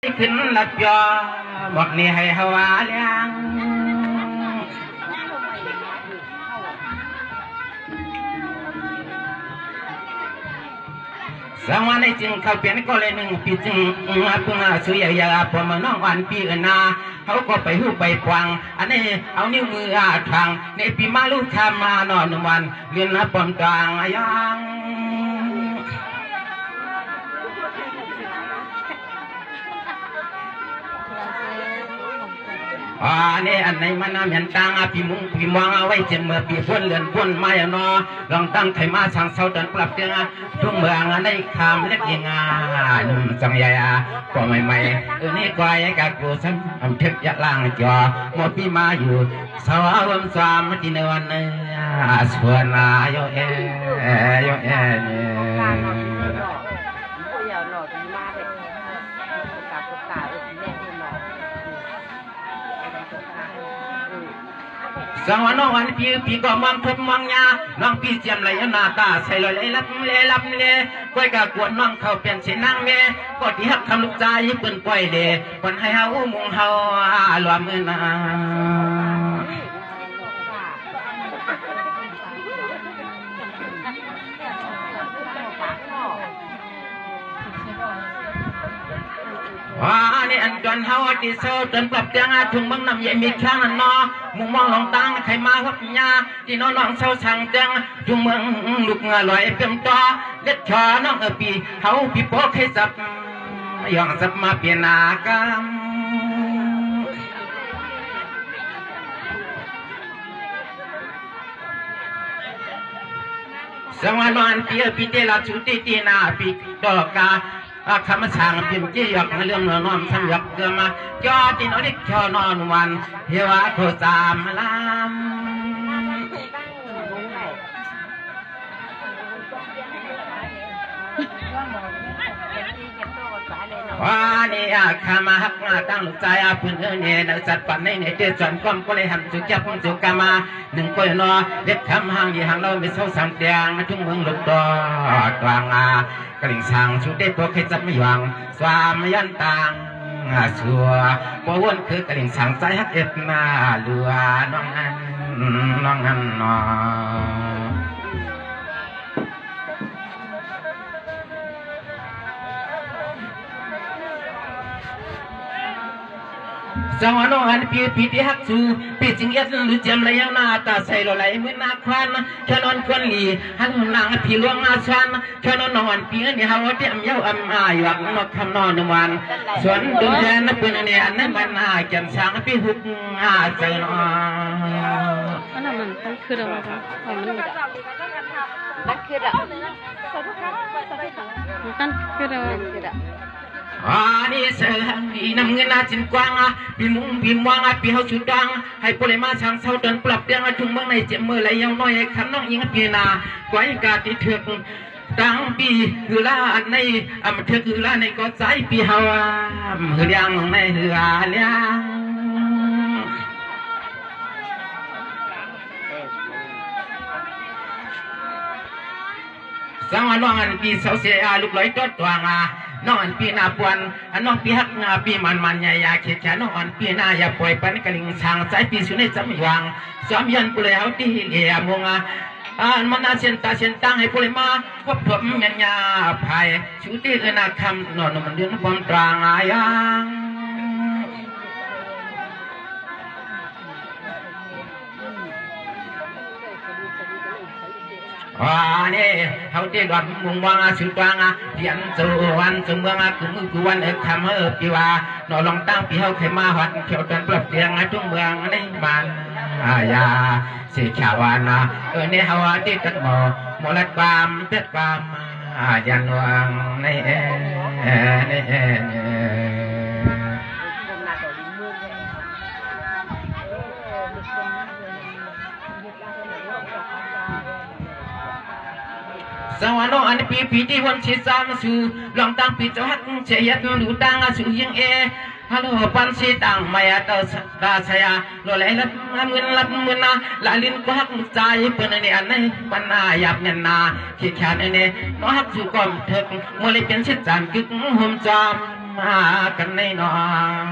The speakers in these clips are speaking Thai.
ขึ้นลัดยอบอกนี่ให้ฮาวาเลี้ยงสองวันในจึงเขาเปลี่ยนก็เลยหนึ่งปีจึงพึ่งสุยยาพอมาน้องวันปีนาเขาก็ไปหูไปพวังอันนี้เอานิ้วมือทางในปีมาลูกทำมานอนวันเรียนปอนกลางยังนี่อันไหนมันน้ำเห็นตังพี่มุงพี่มองเอาไว้เจมเมื่อปีพ้นเลือนพ้นไม่นอลองตั้งไทยมาช่างเสาเดินปรับเตียงทุ่งเมืองอันไหนคำเล็กยังหนุ่มจังใหญ่ก็ใหม่นี่ก็ยังกับกูซ้ำอำเพ็บยะล่างจอหมดพี่มาอยู่สาวอมสามที่ในวันนี้ส่วนโยเอโยเอสังวันน้องวันพี่ก็มองทบมองยาน้องพี่เจียมเลยหน้าตาใส่เลยรับเลยก้อยกะกวนน้องเขาเปลี่ยนเส้นนั่งเมก็ที่หักทำลูกใจเปิ่นก้อยเดคนให้เฮามุงเฮาลวมมือนานี่อันจนเฮาที่โซจนปรับเตียงถุงบังน้ำใหญ่มีข้างนั่นนอมุมมองลองตั้งใครมาหับยาที่น้องน้องเศร้าสั่งเตียงถุงเมืองลูกลอยเปี่ยมต่อเด็ดชอน้องปีเฮาพี่โป๊กให้สับย่องสับมาเปลี่ยนอากาศสวัสดิ์ปีเตลาชุติตีนาปีดอกกาคำสั่งพิมพ์จี้หยอกเรื่องน้อมสั่งหยอกเกิดมาจอตินอดิชอนอนวันเฮวะโคสามลามว่านี่ข้ามาหักมาตั้งลูกใจพื้นเนี่ยนักจัดปั่นในเดือดจนก้มก็เลยทำจุกแก่พุ่งจุกกามาหนึ่งคนนอเด็ดคำห่างยี่ห่างเราไม่เศร้าสังเตียงทุ่งเมืองลูกตัวกลางกลิ่งช่างชุดเด็ดตัวเคยจับไม่หวังสวามยันตังชัวปวนคือกลิ่งช่างใจฮักเอ็ดมาเลือน้องนั้นนอสวรรค์อันปีที่หักสูปีจิงเอ็ดหรือเจียมระยะนาตาใส่เราไหลเหมือนนาควันแค่นอนควันหลีหันนางพี่ลวงอาชันแค่นอนนอนปีนี่ฮาวเตียมเย้าหยักนกคำนอนวันส่วนดวงแทนนับเป็นอันนี้อันนั้นมันแจ่มช้างปีหุกใจนออันนั้นมันตั้งคืออะไรคะมันคืออะไรมันตั้งคืออะไรนี่เสือนี่นำเงินจินกว้างพี่มุงพี่มวงพี่เฮาชุดดังให้ปริมาช่างเศร้าเดินปรับเตียงทุ่งเมืองในเจ็บมือไหลยังน้อยขันน้องยิงพี่นาไว้กาติเถือกตั้งปีหือลาอันในมันเถือกหือลาในก็ใจพี่เฮาหือเลี้ยงในหือเลี้ยงสังวรน้องอันปีเสาเสียลูกลอยจดตัวน้องอันปีนาปวนน้องปีหักปีมันใหญ่ยาเขียดน้องอันปีนาอย่าปล่อยปันกระลิงช่างใจปีสุนัยจำยังสามยันปุเรเอาที่เลียมงมันน่าเส้นตาเส้นตั้งให้ปุเรมาควบผมเมียนยาภายชุติเอนาคำนอนมันเดือนบอมตรางยังนี่เขาเรียกว่ามุงวังสุดวังเพียนสุวรรณสมวังกุวันคำปีว่าหนอลองตั้งปีเขาเคยมาหัดเขียวจนปรับเตียงทุ่งเมืองนี่มันยาสีขาวานนี่เขาที่ตัดหมอมลัดความเป็ดความยันวังนี่สวรรค์อันปีที่วันที่สามสู่ลองตั้งปีเจ้าฮักเชียดดูตั้งสู่ยังฮัลโหลปันสีตังมายาเตอร์ดาชยาโลเลรับเงินนะลาลินก็ฮักใจเปิดอันนี้อันนี้ปัญหาหยาบเงินนาขี้ขาดอันนี้น้องฮักสู่ก่อนเถิดโมเลเป็นชิดจานกึกหุ่มจอม มากันในน้อง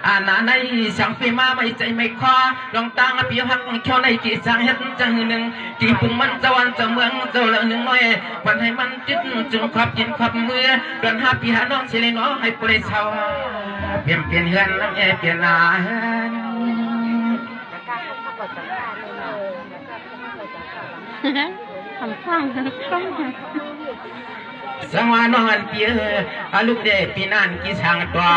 อาณาในสังปีมาไม่ใจไม่คอลองตั้งปีหักเขียวในจีสังเฮ็ดจังหนึ่งจีปุ่งมันจะวันจะเมืองจะเหลือหนึ่งน้อยวันให้มันจิตจึงขับยินขับมือเดินหาปีหาน้องสิเลยน้อให้ปล่อยเศร้าเปลี่ยนเปลี่ยนเฮือนน้ำเอเปลี่ยนอาหารทำฟังฟัง สังวานอนเปียอาลูกเดปีนันกีสังตัว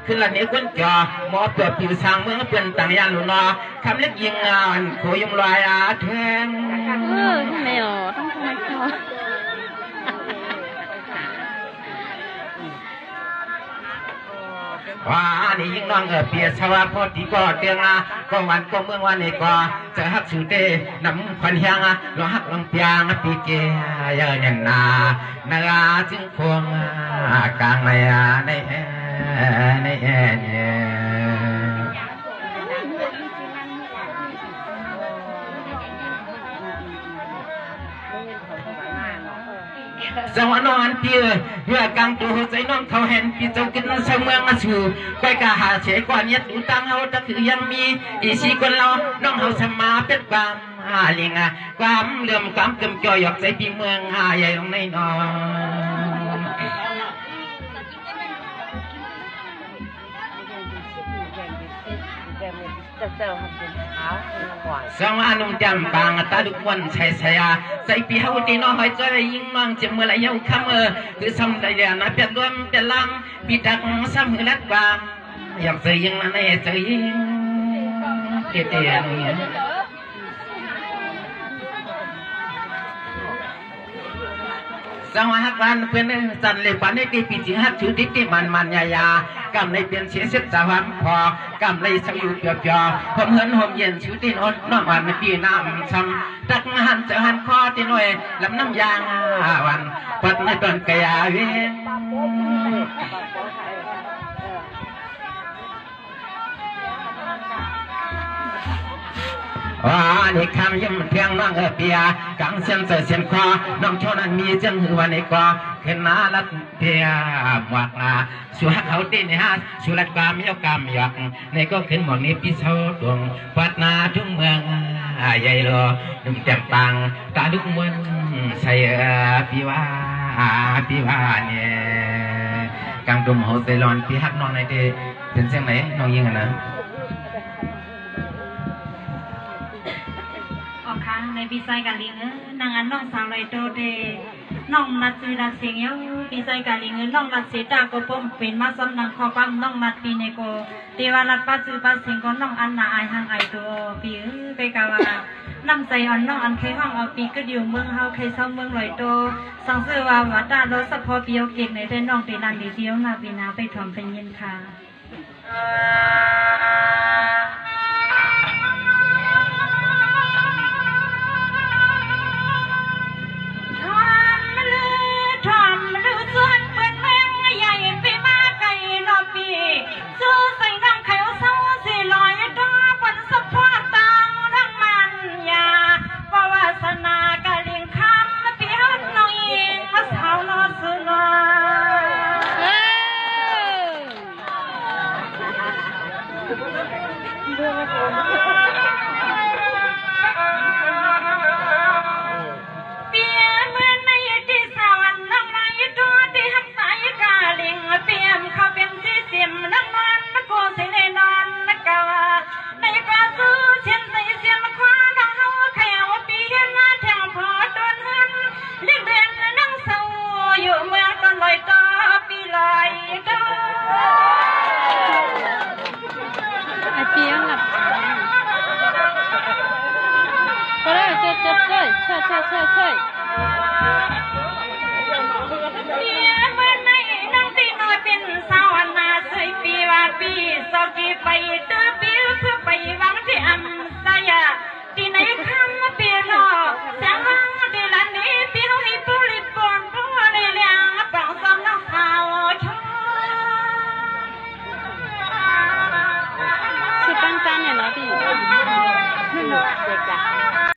คือละเนี้ยคนจ่อหมอเปิดผิวสังเมืองเปลี่ยนต่างยานหลุนอคำเล็กยิงงานโคยมลอยอาแทงไม่หรอต้องทำไมเขาว่านี่ยิ่งน้องเปียชาวพอดีก็เตียงก็วันก็เมืองวันนี้ก็จะหักสุดเดนำควันเฮียงลองหักลองเปียงปีเกยเยันนาจึงคงกลางในสวรรค์นอนเปียเพื่อกางตัวใจน้องเขาเห็นปีเจ้ากินเสมืองสู่ไปกะหาเฉยก่อนยัดดูตังเขาจะคือยังมีอีสีคนเราน้องเขาสมาเป็นความเลียงความเลื่อมความเกิมจ่อยหยอกใจปีเมืองใหญ่ลงในนอนสังวานุ่มจำปางตาดุกวันใช้ใช้ใส่ปีเฮาตีน้อยใจยิ่งมั่งจะเมื่อไรเย้าคำคือสำได้เดียนะเปลี่ยนรวมเปลี่ยนลำปีดักซ้ำหือลัดบางอยากใส่ยิ่งนั่นเองใส่ยิ่งเตี้ยนี่สังวาฮักวันเป็นสันเลยปันในตีปีจิฮักถือทิฏมันยากำในเปลี่ยนเสียเสียสาวพอกำในสังอยู่เปียผมเหินหอมเย็นชิวตีนอนน้องวันในปีน้ำช้ำตักหันจะหันคอตีน้อยลำน้ำยางวันปัดในตอนกะยาเวงว่านี่คำยิ้มเพียงน้องเปียกังเส้นเส้นคอน้องชนั้นมีจังหือวันนี้ก็เห็นนาลัดเปียหมวกสุหักเขาตีนี่ฮะสุรัดกามยกกามหยอกนี่ก็ขึ้นหมวกนี้พิเศษดวงปัดนาทุกเมืองใหญ่รอดุมแจ่มปังตาดุกมันใส่ปีว่าเนี่ยกังดุมเขาเซลอนพี่ฮักน้องในเดเป็นเสียงไหนน้องยิงนะในปีไซกาลิงนางอันน้องสาวไรโตเดน้องนัดซีรัดเสียงเย้าปีไซกาลิงน้องรัดเสตาก็ป้มเป็นมาซ้ำนางคอปั๊มน้องนัดปีเนโกเทวารัดปัสสือปัสเสียงก็น้องอันนาไอหังไอตัวปีไปกาวาน้ำใจอ่อนน้องอันเคยห้องเอาปีก็อยู่เมืองเฮาเคยเศร้าเมืองลอยโตสังเสว่าวัดตาโรสพอเปียวเก่งในเต้นน้องไปนันดีเดียวนาปีนาไปถ่อมเป็นเย็นค่ะใช่